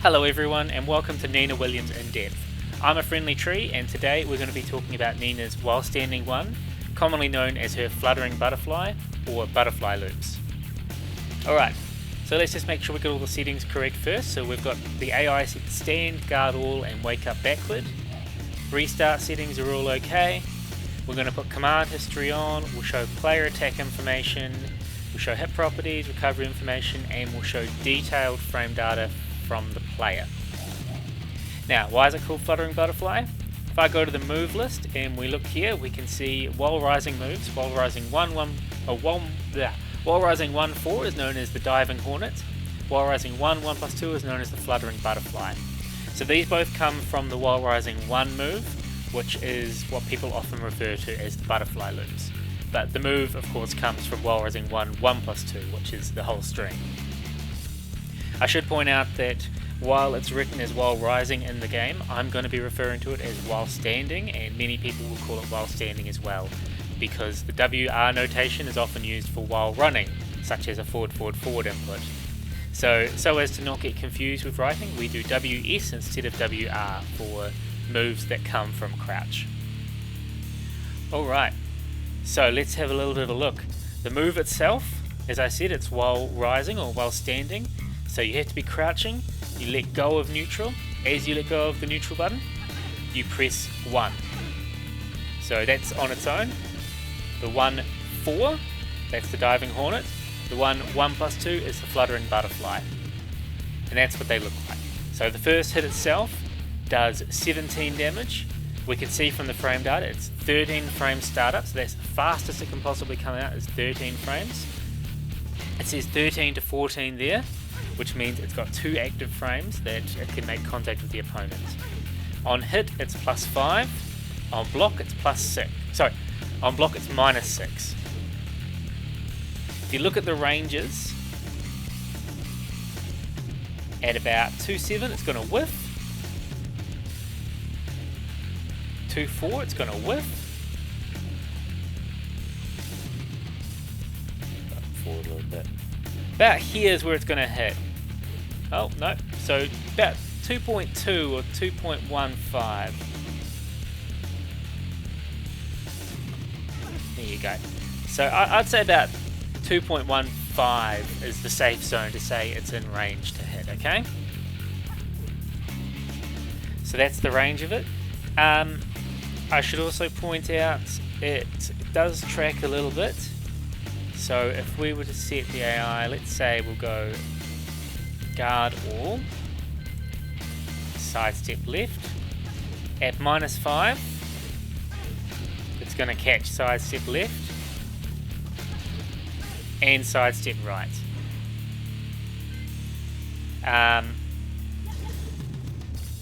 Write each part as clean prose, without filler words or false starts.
Hello everyone and welcome to Nina Williams In Depth. I'm a friendly tree and today we're going to be talking about Nina's while standing one, commonly known as her fluttering butterfly or butterfly loops. Alright, so let's just make sure we get all the settings correct first. So we've got the AI set to stand, guard all and wake up backward. Restart settings are all okay. We're going to put command history on, we'll show player attack information, we'll show hit properties, recovery information, and we'll show detailed frame data from the player. Now, why is it called Fluttering Butterfly? If I go to the move list and we look here, we can see while rising moves. While rising 1-4 is known as the diving hornet. While rising 1+2 is known as the fluttering butterfly. So these both come from the while rising 1 move, which is what people often refer to as the butterfly loops. But the move, of course, comes from while rising 1+2, which is the whole string. I should point out that while it's written as while rising in the game, I'm going to be referring to it as while standing, and many people will call it while standing as well, because the WR notation is often used for while running, such as a forward input. So as to not get confused with writing, we do WS instead of WR for moves that come from crouch. Alright, so let's have a little bit of a look. The move itself, as I said, it's while rising or while standing. So you have to be crouching, you let go of neutral. As you let go of the neutral button, you press 1. So that's on its own. The 1-4, that's the diving hornet. The 1+2 is the fluttering butterfly. And that's what they look like. So the first hit itself does 17 damage. We can see from the frame data it's 13 frames startup, so that's the fastest it can possibly come out is 13 frames. It says 13 to 14 there, which means it's got 2 active frames that it can make contact with the opponent. On hit it's +5, on block it's +6. Sorry, on block it's -6. If you look at the ranges, at about 2.7 it's going to whiff, 2.4 it's going to whiff, forward a little bit. About here's where it's going to hit. Oh, no. So about 2.2 or 2.15. There you go. So I'd say about 2.15 is the safe zone to say it's in range to hit, okay? So that's the range of it. I should also point out it does track a little bit. So if we were to set the AI, let's say we'll go guard all, sidestep left, at -5, it's going to catch sidestep left and sidestep right.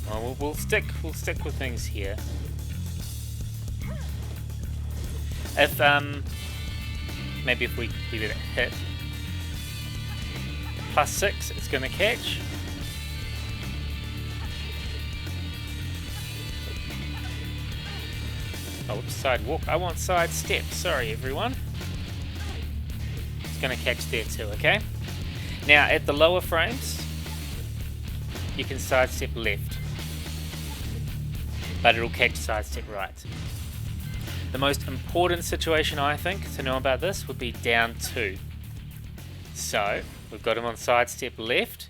Well, we'll stick with things here. If maybe if we let it hit +6, it's going to catch. Oh, whoops, sidewalk. I want side step. Sorry, everyone. It's going to catch there too, okay? Now, at the lower frames, you can sidestep left, but it'll catch sidestep right. The most important situation, I think, to know about this would be down 2. So, we've got them on sidestep left.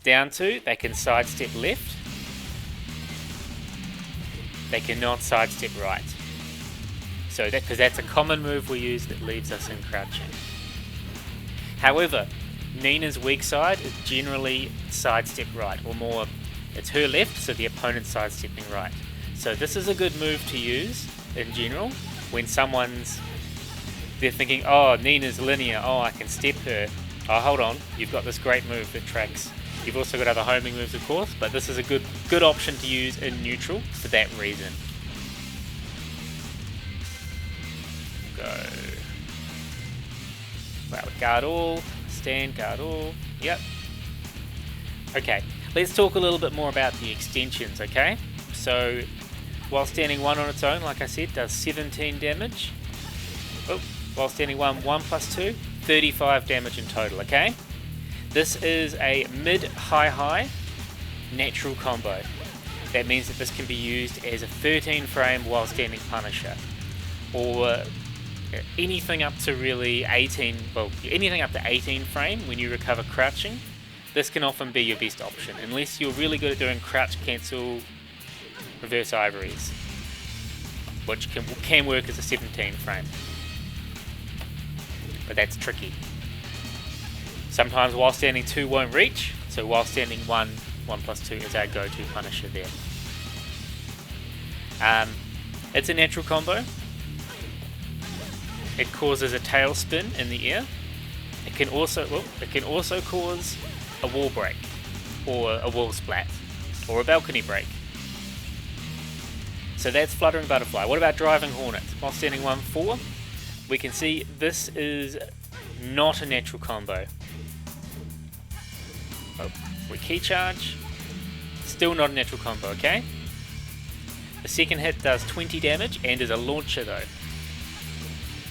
Down 2, they can sidestep left. They cannot sidestep right. So because that's a common move we use that leaves us in crouching. However, Nina's weak side is generally sidestep right, or more, it's her left, so the opponent's sidestepping right. So this is a good move to use in general when they're thinking, oh, Nina's linear, oh, I can step her. Oh, hold on, you've got this great move that tracks. You've also got other homing moves, of course, but this is a good option to use in neutral for that reason. Go. Well, guard all, stand, guard all. Yep. Okay, let's talk a little bit more about the extensions, okay? So, while standing 1 on its own, like I said, does 17 damage. Oh, while standing 1+2, 35 damage in total, okay? This is a mid-high-high, natural combo. That means that this can be used as a 13 frame while standing punisher, or anything up to really 18, well, anything up to 18 frame when you recover crouching. This can often be your best option, unless you're really good at doing crouch cancel reverse ivories, which can work as a 17 frame. But that's tricky. Sometimes while standing 2 won't reach, so while standing 1, 1+2 is our go-to punisher there. It's a natural combo. It causes a tail spin in the air. It can also cause a wall break, or a wall splat, or a balcony break. So that's Fluttering Butterfly. What about Driving Hornet? While standing 1-4, we can see this is not a natural combo. Oh, we key charge. Still not a natural combo, okay? The second hit does 20 damage and is a launcher though.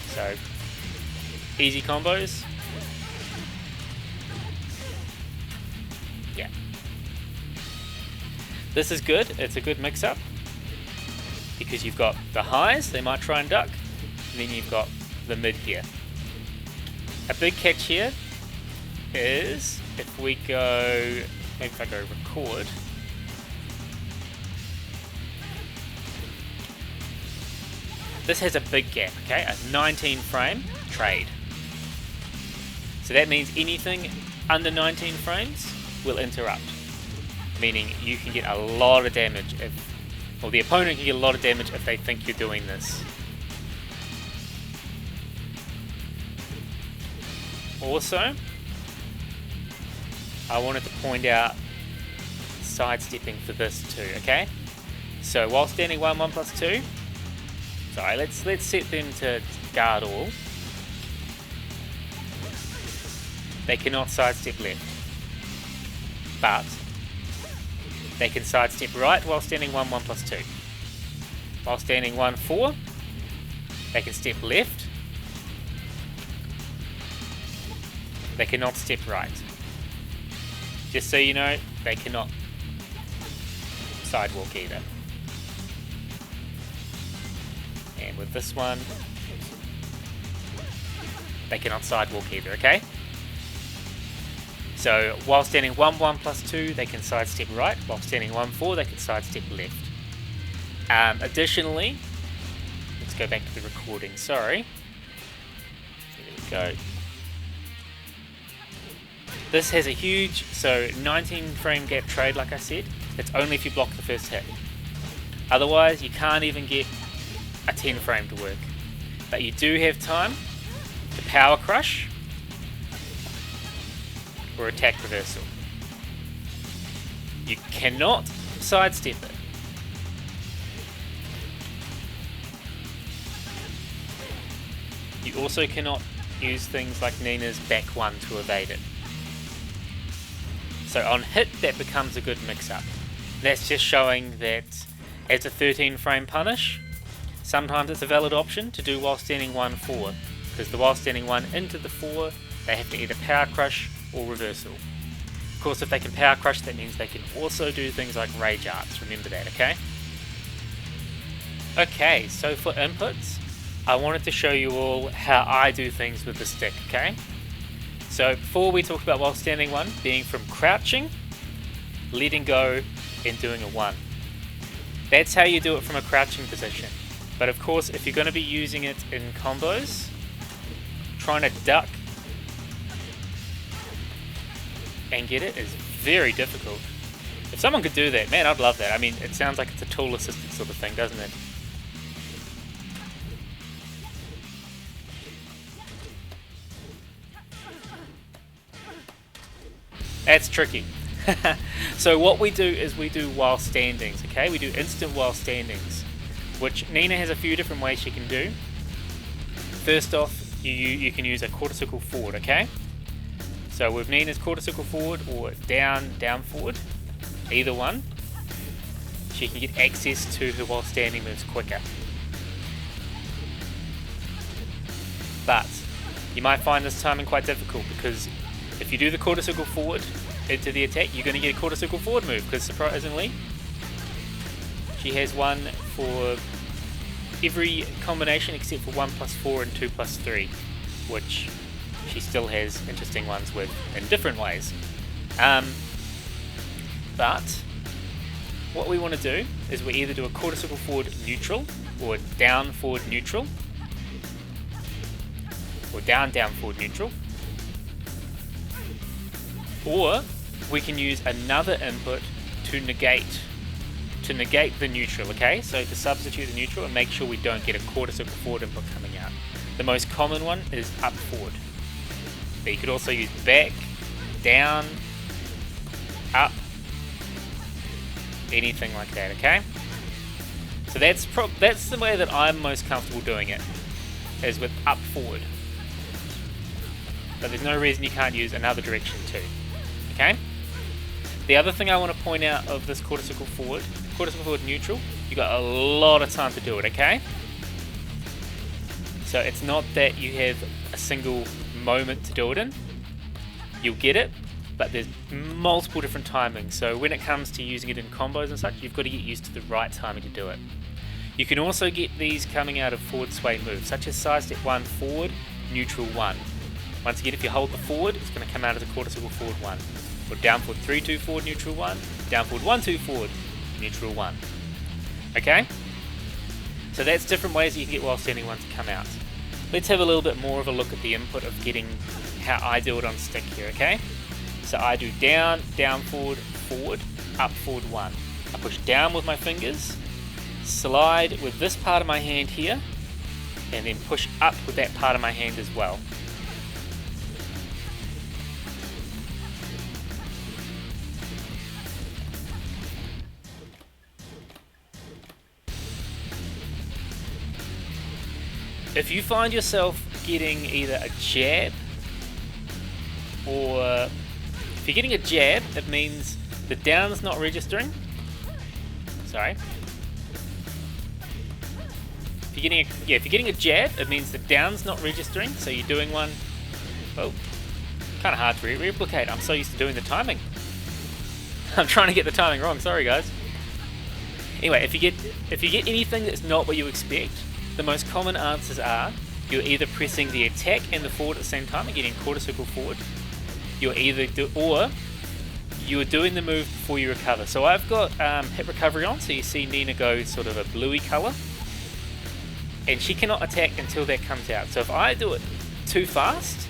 So, easy combos. Yeah. This is good, it's a good mix-up, because you've got the highs, they might try and duck, and then you've got the mid here. A big catch here is, if we go, maybe if I go record, this has a big gap, okay? A 19 frame trade. So that means anything under 19 frames will interrupt. Meaning you can get a lot of damage or the opponent can get a lot of damage if they think you're doing this. Also, I wanted to point out sidestepping for this too, okay? So while standing 1, 1+2, sorry, let's set them to guard all. They cannot sidestep left, but they can sidestep right while standing 1, 1+2. While standing 1-4, they can step left. They cannot step right. Just so you know, they cannot sidewalk either. And with this one, they cannot sidewalk either, okay? So while standing 1, 1+2, they can sidestep right. While standing 1-4, they can sidestep left. Additionally, let's go back to the recording, sorry. There we go. This has a huge, so 19 frame gap trade, like I said. It's only if you block the first hit. Otherwise, you can't even get a 10 frame to work. But you do have time to power crush or attack reversal. You cannot sidestep it. You also cannot use things like Nina's back 1 to evade it. So on hit, that becomes a good mix-up. That's just showing that as a 13 frame punish, sometimes it's a valid option to do while standing 1-4, because the while standing 1 into the 4, they have to either power crush or reversal. Of course, if they can power crush, that means they can also do things like rage arts, remember that, okay? Okay, so for inputs, I wanted to show you all how I do things with the stick, okay? So before we talked about while standing 1 being from crouching, letting go, and doing a 1. That's how you do it from a crouching position. But of course, if you're going to be using it in combos, trying to duck and get it is very difficult. If someone could do that, man, I'd love that. I mean, it sounds like it's a tool assisted sort of thing, doesn't it? That's tricky. So what we do is we do while standings, okay? We do instant while standings, which Nina has a few different ways she can do. First off, you can use a quarter circle forward, okay? So with Nina's quarter circle forward or down forward, either one, she can get access to her while standing moves quicker. But you might find this timing quite difficult, because if you do the quarter circle forward, into the attack, you're going to get a quarter circle forward move, because surprisingly, she has one for every combination except for 1+4 and 2+3, which she still has interesting ones with in different ways. But what we want to do is we either do a quarter circle forward neutral, or down forward neutral, or down forward neutral, or we can use another input to negate the neutral, okay? So to substitute the neutral and make sure we don't get a quarter circle forward input coming out. The most common one is up forward. But you could also use back, down, up, anything like that, okay? So that's the way that I'm most comfortable doing it, is with up forward. But there's no reason you can't use another direction too, okay? The other thing I want to point out of this quarter circle forward neutral, you got a lot of time to do it, okay? So it's not that you have a single moment to do it in. You'll get it, but there's multiple different timings. So when it comes to using it in combos and such, you've got to get used to the right timing to do it. You can also get these coming out of forward sway moves, such as side step 1 forward, neutral 1. Once again, if you hold the forward, it's going to come out as a quarter circle forward 1. Or down forward 3-2 forward, neutral 1. Down forward 1-2 forward, neutral 1. Okay? So that's different ways that you can get while standing 1 to come out. Let's have a little bit more of a look at the input of getting how I do it on stick here, okay? So I do down forward, forward, up forward 1. I push down with my fingers, slide with this part of my hand here, and then push up with that part of my hand as well. If you find yourself getting either a jab, or if you're getting a jab, it means the down's not registering. Sorry. If you're getting a jab, it means the down's not registering. So you're doing one. Oh, kind of hard to replicate. I'm so used to doing the timing. I'm trying to get the timing wrong. Sorry, guys. Anyway, if you get anything that's not what you expect, the most common answers are you're either pressing the attack and the forward at the same time and getting quarter circle forward. Or you're doing the move before you recover. So I've got hip recovery on, so you see Nina go sort of a bluey colour, and she cannot attack until that comes out. So if I do it too fast,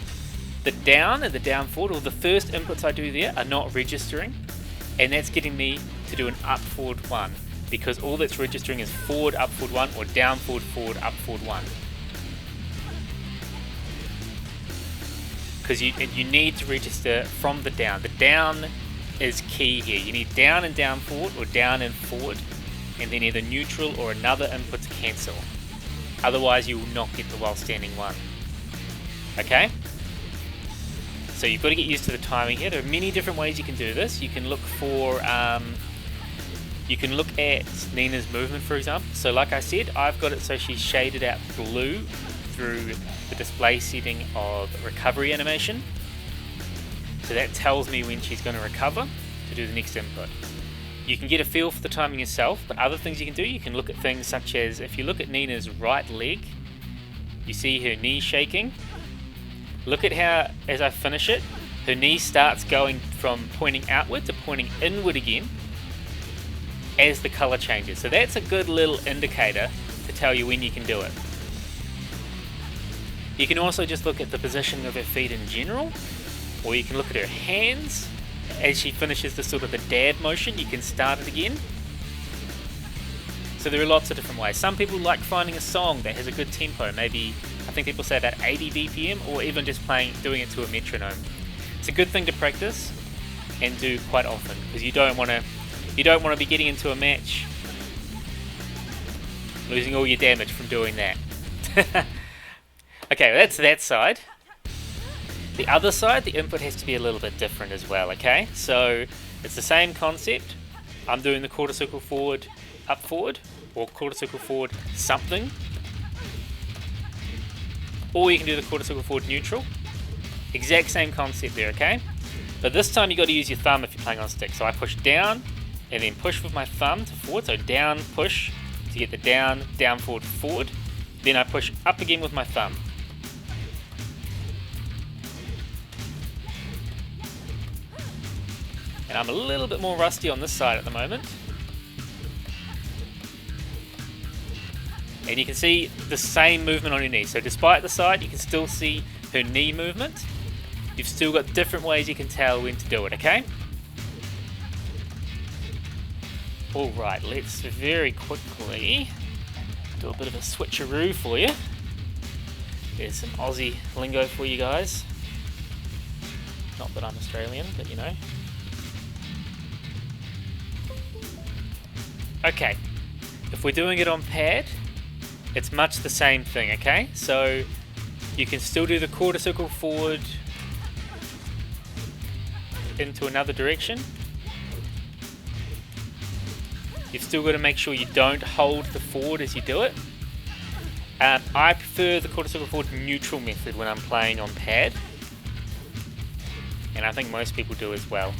the down and the down forward, or the first inputs I do there, are not registering, and that's getting me to do an up forward 1. Because all that's registering is forward, up, forward 1, or down, forward, up, forward 1. Because you need to register from the down. The down is key here. You need down and down forward, or down and forward, and then either neutral or another input to cancel. Otherwise you will not get the while standing 1. Okay? So you've got to get used to the timing here. There are many different ways you can do this. You can look for... you can look at Nina's movement, for example. So like I said, I've got it so she's shaded out blue through the display setting of recovery animation. So that tells me when she's going to recover to do the next input. You can get a feel for the timing yourself, but other things you can do, you can look at things such as, if you look at Nina's right leg, you see her knee shaking. Look at how, as I finish it, her knee starts going from pointing outward to pointing inward again as the color changes. So that's a good little indicator to tell you when you can do it. You can also just look at the position of her feet in general, or you can look at her hands. As she finishes the sort of the dab motion, you can start it again. So there are lots of different ways. Some people like finding a song that has a good tempo, maybe I think people say about 80 BPM, or even just doing it to a metronome. It's a good thing to practice and do quite often, because you don't want to be getting into a match losing all your damage from doing that. Okay, that's that side. The other side, the input has to be a little bit different as well, okay? So it's the same concept. I'm doing the quarter circle forward, up forward, or quarter circle forward something. Or you can do the quarter circle forward neutral. Exact same concept there, okay? But this time you got to use your thumb if you're playing on stick. So I push down and then push with my thumb to forward. So down, push to get the down, down, forward, forward. Then I push up again with my thumb. And I'm a little bit more rusty on this side at the moment. And you can see the same movement on your knee. So despite the side, you can still see her knee movement. You've still got different ways you can tell when to do it, okay? Alright, let's very quickly do a bit of a switcheroo for you. There's some Aussie lingo for you guys. Not that I'm Australian, but you know. Okay, if we're doing it on pad, it's much the same thing, okay? So you can still do the quarter circle forward into another direction. You've still got to make sure you don't hold the forward as you do it. I prefer the quarter circle forward neutral method when I'm playing on pad, and I think most people do as well.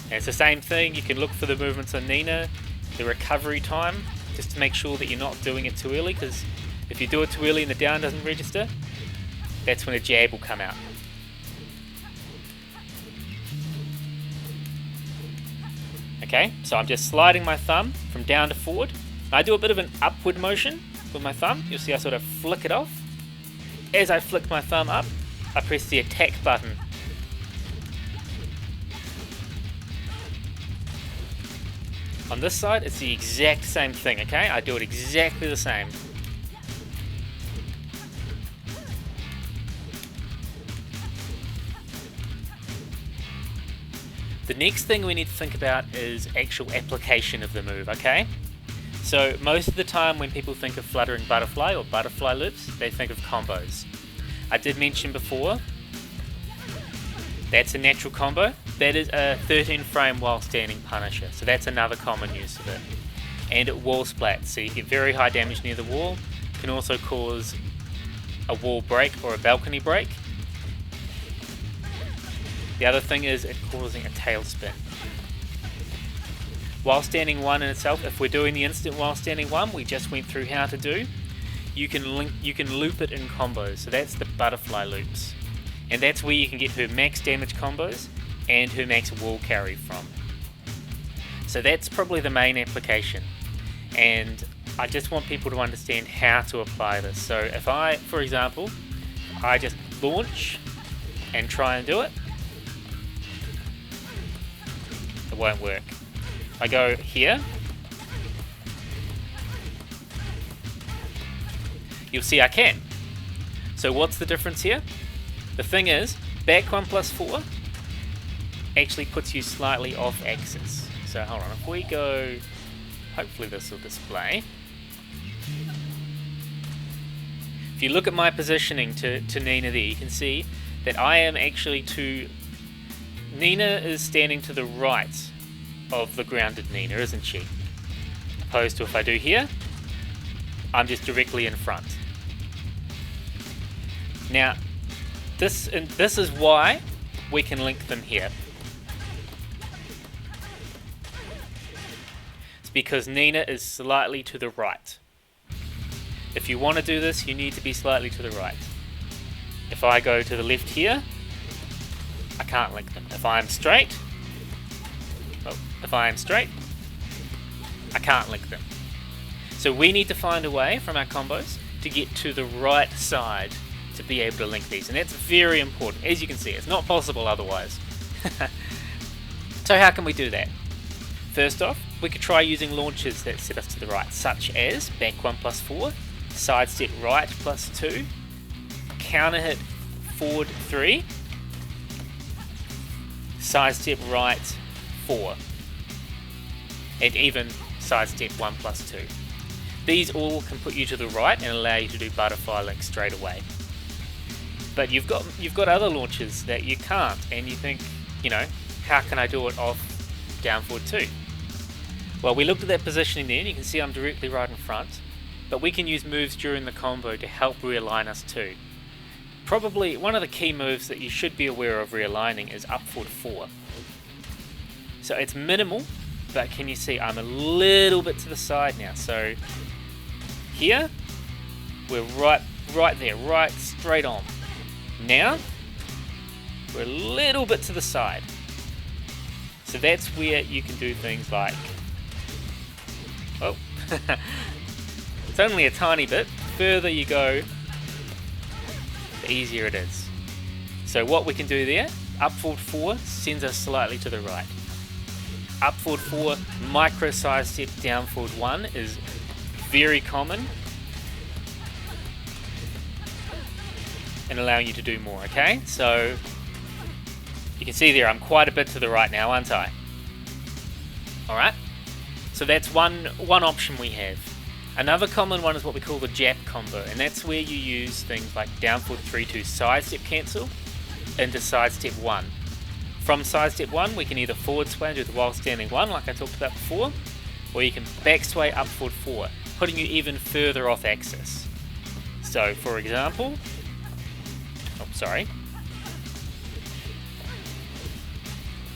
And it's the same thing, you can look for the movements on Nina, the recovery time, just to make sure that you're not doing it too early, because if you do it too early and the down doesn't register, that's when a jab will come out. Okay, so I'm just sliding my thumb from down to forward. I do a bit of an upward motion with my thumb. You'll see I sort of flick it off. As I flick my thumb up, I press the attack button. On this side, it's the exact same thing, okay? I do it exactly the same. The next thing we need to think about is actual application of the move, okay? So most of the time when people think of fluttering butterfly or butterfly loops, they think of combos. I did mention before, that's a natural combo. That is a 13 frame while standing punisher, so that's another common use of it. And it wall splats, so you get very high damage near the wall. Can also cause a wall break or a balcony break. The other thing is it causing a tail spin. While standing one in itself, if we're doing the instant while standing one we just went through how to do, you can loop it in combos. So that's the butterfly loops. And that's where you can get her max damage combos and her max wall carry from. So that's probably the main application. And I just want people to understand how to apply this. So if I, for example, I just launch and try and do it, it won't work. I go here, you'll see I can. So what's the difference here? The thing is, back 1+4 actually puts you slightly off axis. So hold on, if we go, hopefully this will display. If you look at my positioning to Nina there, you can see that I am actually Nina is standing to the right of the grounded Nina, isn't she? Opposed to if I do here, I'm just directly in front. Now, this is why we can link them here. It's because Nina is slightly to the right. If you want to do this, you need to be slightly to the right. If I go to the left here, I can't link them. If I'm straight, I can't link them. So we need to find a way from our combos to get to the right side to be able to link these, and that's very important. As you can see, it's not possible otherwise. So how can we do that? First off, we could try using launches that set us to the right, such as back 1+4, side step right +2, counter hit forward 3, side step right 4, and even side step 1+2. These all can put you to the right and allow you to do butterfly links straight away. But you've got other launches that you can't, and you think, you know, how can I do it off down forward 2? Well, we looked at that positioning there, and you can see I'm directly right in front, but we can use moves during the combo to help realign us too. Probably one of the key moves that you should be aware of realigning is up forward 4. So it's minimal, but can you see I'm a little bit to the side now? So here, we're right there, right straight on. Now, we're a little bit to the side. So that's where you can do things like, oh, it's only a tiny bit. The further you go, the easier it is. So what we can do there, up forward 4 sends us slightly to the right. Up forward 4, micro side step down forward 1 is very common and allowing you to do more, okay? So you can see there I'm quite a bit to the right now, aren't I? Alright, so that's one option we have. Another common one is what we call the Jap combo, and that's where you use things like down forward 3 to side step cancel into side step 1. From side step 1 we can either forward sway and do the while standing 1 like I talked about before, or you can back sway up forward 4, putting you even further off axis. So for example,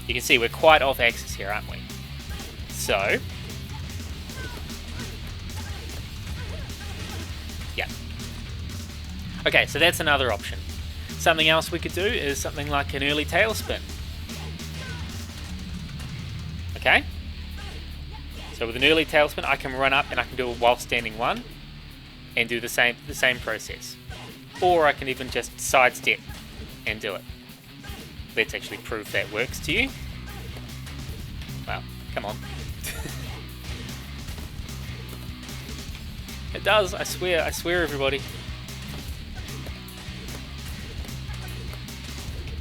you can see we're quite off axis here, aren't we? So, yeah. Okay, so that's another option. Something else we could do is something like an early tailspin. Okay? So with an early tailspin, I can run up and I can do a while standing 1 and do the same process. Or I can even just sidestep and do it. Let's actually prove that works to you. Well, come on. It does, I swear everybody.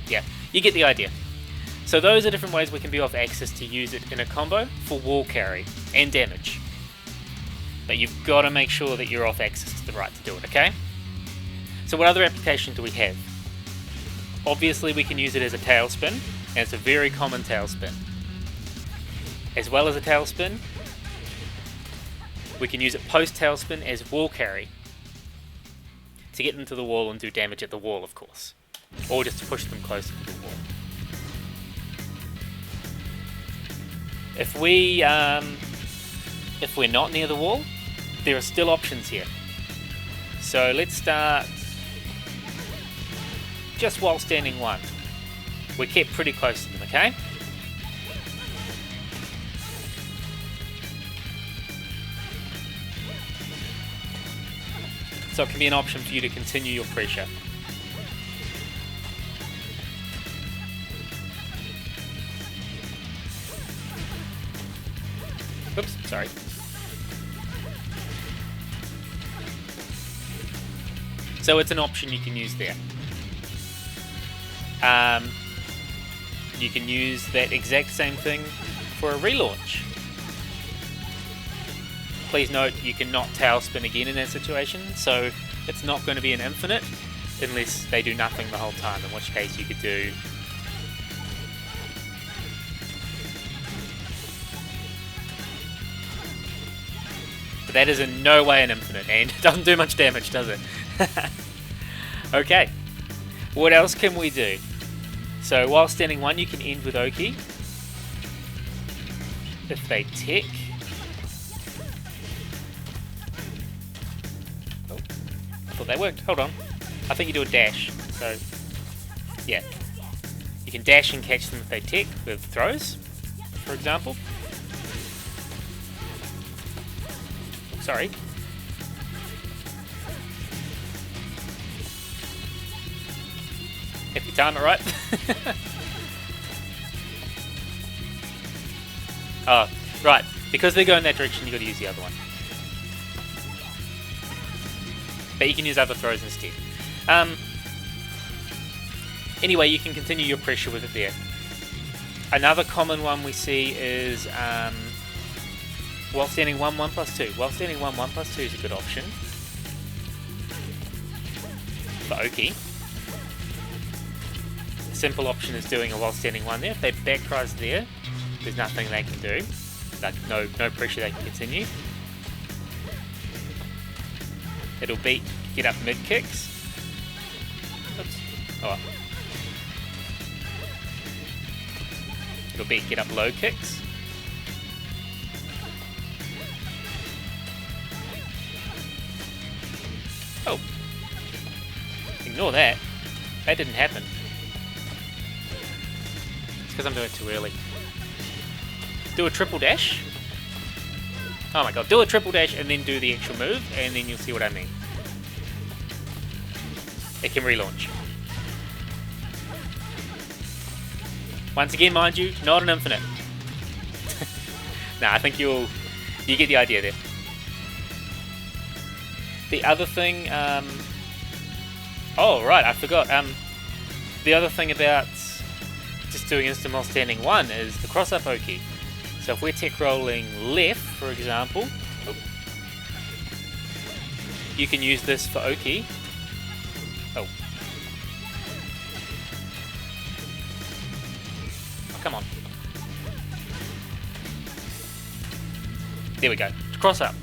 Yeah, you get the idea. So those are different ways we can be off axis to use it in a combo for wall carry and damage. But you've got to make sure that you're off axis to the right to do it, okay? So what other application do we have? Obviously we can use it as a tailspin, and it's a very common tailspin. As well as a tailspin, we can use it post tailspin as wall carry to get into the wall and do damage at the wall, of course, or just to push them closer to the wall. If we're not near the wall, there are still options here. So let's start just while standing 1. We're kept pretty close to them, okay? So it can be an option for you to continue your pressure. Oops, sorry. So it's an option you can use there. You can use that exact same thing for a relaunch. Please note you cannot tailspin again in that situation, so it's not going to be an infinite unless they do nothing the whole time, in which case you could do but that is in no way an infinite and it doesn't do much damage, does it? Okay, what else can we do? So while standing 1 you can end with Oki. If they tick. Oh, I thought that worked. Hold on. I think you do a dash. So, yeah. You can dash and catch them if they tick with throws, for example. Sorry. If you time it right. Oh, right. Because they go in that direction, you've got to use the other one. But you can use other throws instead. Anyway, you can continue your pressure with it there. Another common one we see is while standing 1, 1 plus 2. While standing 1, 1 plus 2 is a good option for Oki. Simple option is doing a while standing 1 there. If they back rise there, there's nothing they can do. Like no pressure they can continue. It'll get up mid kicks. Oh, it'll be get up low kicks. Oh, ignore that. That didn't happen. It's because I'm doing it too early. Do a triple dash. Oh my god, do a triple dash and then do the actual move, and then you'll see what I mean. It can relaunch. Once again, mind you, not an infinite. Nah, I think you get the idea there. The other thing, oh right, I forgot. The other thing about just doing instant while standing 1 is the cross-up Oki. So if we're tech rolling left, for example, you can use this for Oki. Oh, come on. There we go. Cross up.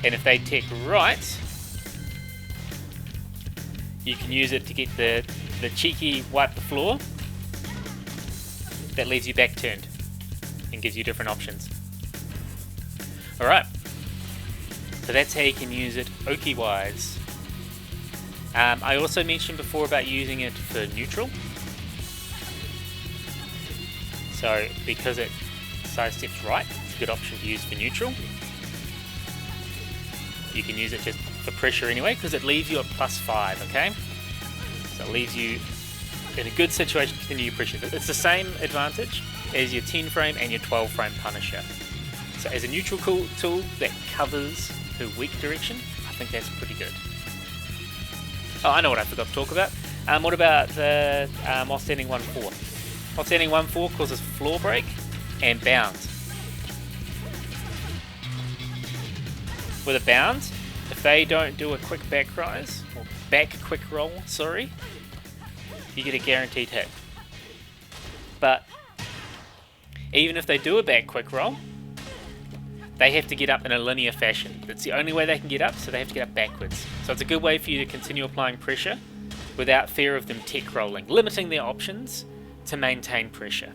And if they tech right, you can use it to get the cheeky wipe the floor. That leaves you back turned and gives you different options. Alright, so that's how you can use it Oki wise. I also mentioned before about using it for neutral. So because it sidesteps right, it's a good option to use for neutral. You can use it just for pressure anyway, because it leaves you at +5, okay? So it leaves you in a good situation to continue your pressure. It's the same advantage as your 10 frame and your 12 frame Punisher. So as a neutral tool that covers her weak direction, I think that's pretty good. Oh, I know what I forgot to talk about. What about the while standing 1-4? While standing 1-4 causes floor break and bound. With a bound, if they don't do a quick back rise, or back quick roll, sorry, you get a guaranteed hit. But even if they do a back quick roll, they have to get up in a linear fashion. That's the only way they can get up, so they have to get up backwards. So it's a good way for you to continue applying pressure without fear of them tech rolling, limiting their options to maintain pressure.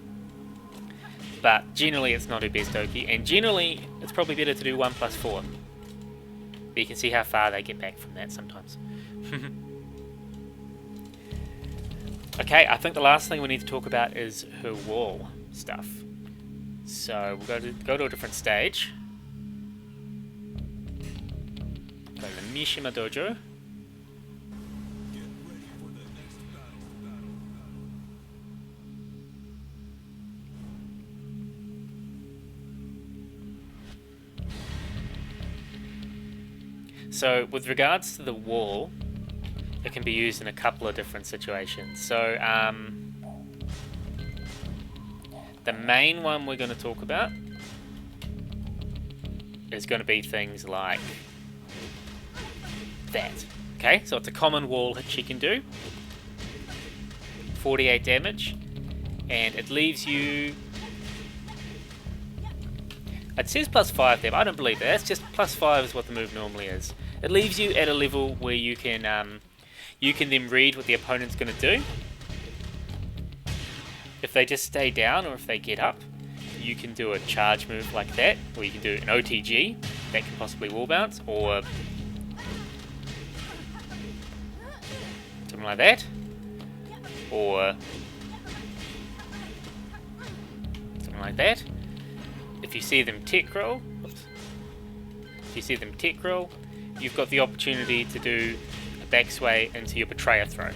But generally it's not her best Oki, and generally it's probably better to do 1+4. But you can see how far they get back from that sometimes. Okay, I think the last thing we need to talk about is her wall stuff. So we'll go to a different stage. Go to the Mishima Dojo. So with regards to the wall, it can be used in a couple of different situations. So the main one we're going to talk about is going to be things like that. Okay, so it's a common wall hit she can do. 48 damage, and it leaves you... It says +5 there, but I don't believe that. That's just +5 is what the move normally is. It leaves you at a level where you can then read what the opponent's going to do. If they just stay down or if they get up, you can do a charge move like that, or you can do an OTG that can possibly wall bounce, or something like that, or something like that. If you see them tech roll, you've got the opportunity to do a back sway into your betrayer throw.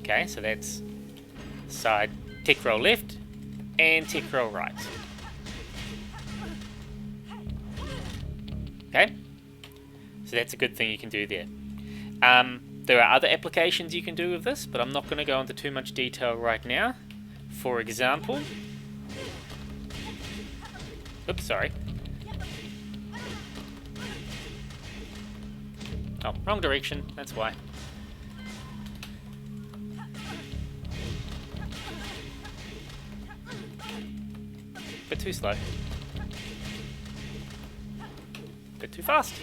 Okay, so that's side tech roll left and tech roll right. Okay, so that's a good thing you can do there. There are other applications you can do with this, but I'm not going to go into too much detail right now. For example, oops, sorry. Oh, wrong direction, that's why. Bit too slow. Bit too fast.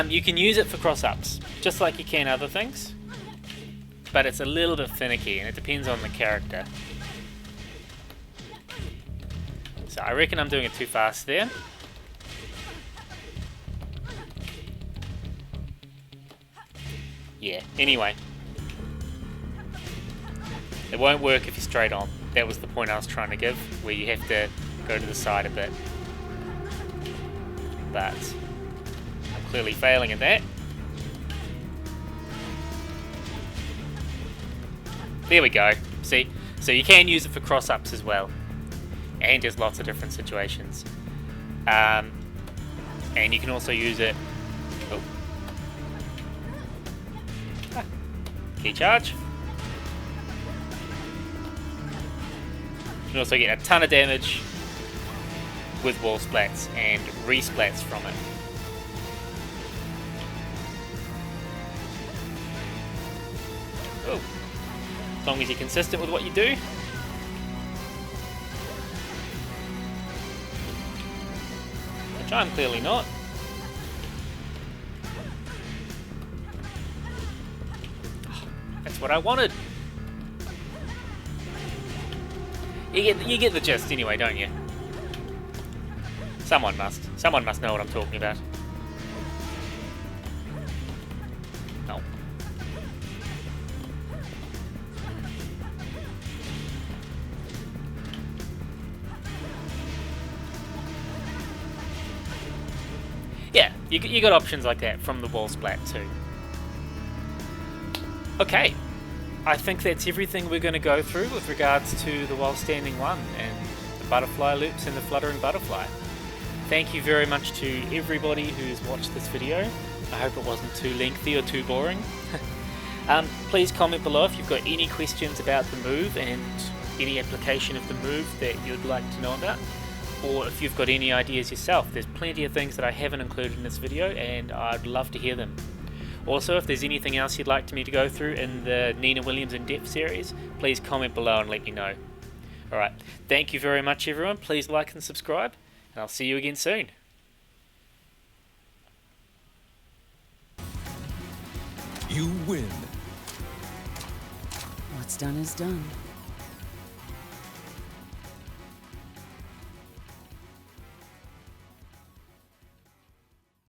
You can use it for cross-ups, just like you can other things, but it's a little bit finicky, and it depends on the character. So I reckon I'm doing it too fast there. Yeah, anyway. It won't work if you're straight on. That was the point I was trying to give, where you have to go to the side a bit. But I'm clearly failing at that. There we go. See? So you can use it for cross-ups as well. And just lots of different situations. And you can also use it... Oh. Ah. Key charge. You can also get a ton of damage with wall splats and resplats from it. Oh. As long as you're consistent with what you do. Which I'm clearly not. That's what I wanted. You get the gist anyway, don't you? Someone must. Someone must know what I'm talking about. No. Yeah, you got options like that from the wall splat too. Okay. I think that's everything we're going to go through with regards to the while standing one and the butterfly loops and the fluttering butterfly. Thank you very much to everybody who's watched this video. I hope it wasn't too lengthy or too boring. Please comment below if you've got any questions about the move and any application of the move that you'd like to know about, or if you've got any ideas yourself. There's plenty of things that I haven't included in this video and I'd love to hear them. Also, if there's anything else you'd like me to go through in the Nina Williams in-depth series, please comment below and let me know. Alright, thank you very much everyone, please like and subscribe, and I'll see you again soon. You win. What's done is done.